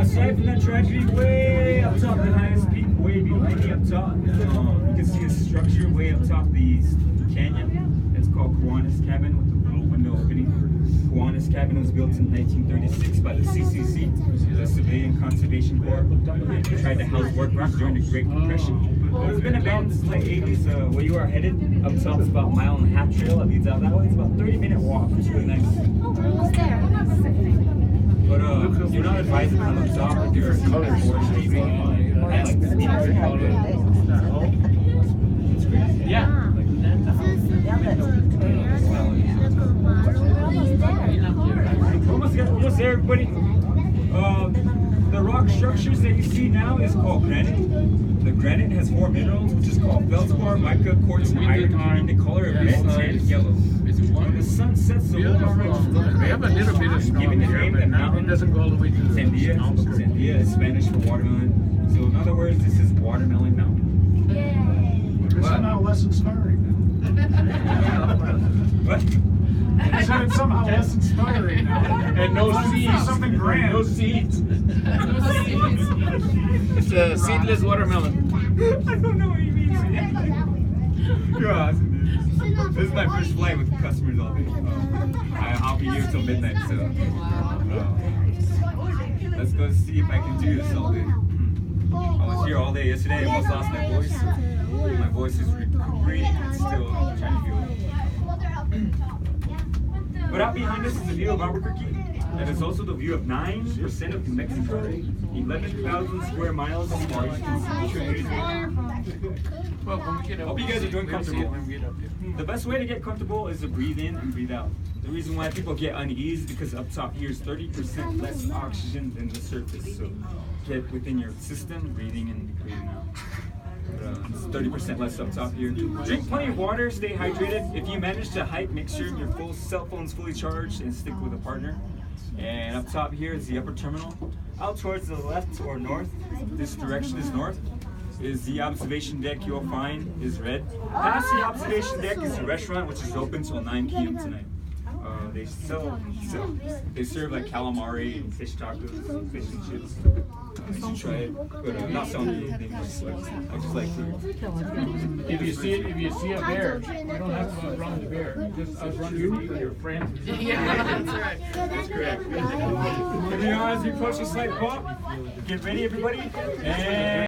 Aside from that tragedy, way up top, the highest peak, way behind me up top, you can see a structure way up top the canyon. It's called Kiwanis Cabin with a little window opening. Kiwanis Cabin was built in 1936 by the CCC, the Civilian Conservation Corps. They tried to house workers during the Great Depression. It's been abandoned since like 80s. Where you are headed, up top is about a mile and a half trail that leads out that way. It's about a 30-minute walk. It's really nice. Almost there. But you're not advised to come up top. Like there are some forestry and like yeah. Almost there, everybody. The rock structures that you see now is called granite. The granite has 4 minerals, which is called feldspar, mica, quartz, and iron, giving the color of red, tan, and yellow. When the sun sets, the whole mountain We have a little bit of snow giving the here, name but the now it mountain doesn't go all the way to the Sandia. Sandia is Spanish for watermelon. So in other words, this is Watermelon Mountain. It's somehow less inspiring. What? I said it's somehow less inspiring now. And no seeds. Something grand. No seeds. It's a seedless watermelon. I don't know what you mean. You're awesome, dude. This is my first flight with customers all day. I'll be here till midnight, so let's go see if I can do this all day. I was here all day yesterday. I almost lost my voice. My voice is recuperating. It's still trying to heal. But out behind us is the view of Albuquerque, and it's also the view of 9% of New Mexico, 11,000 square miles as far as you can see. Well, when we get up, Hope you guys are doing we'll see it comfortable. when we get up there. The best way to get comfortable is to breathe in and breathe out. The reason why people get uneasy is because up top here is 30% less oxygen than the surface. So get within your system, breathing in and breathing out. It's 30% less up top here. Drink plenty of water, stay hydrated. If you manage to hike, make sure your cell phone's fully charged and stick with a partner. And up top here is the upper terminal. Out towards the left or north, this direction is north, is the observation deck you'll find is red. Past the observation deck is the restaurant, which is open till 9 p.m. tonight. They serve like calamari and fish tacos, fish and chips. You should try it, but not selling anything. I just like food. If you see a bear, you don't have to outrun the bear. You just outrun your friends. Yeah, that's right. That's correct. And you know, as we approach the slight pop, get ready, everybody. And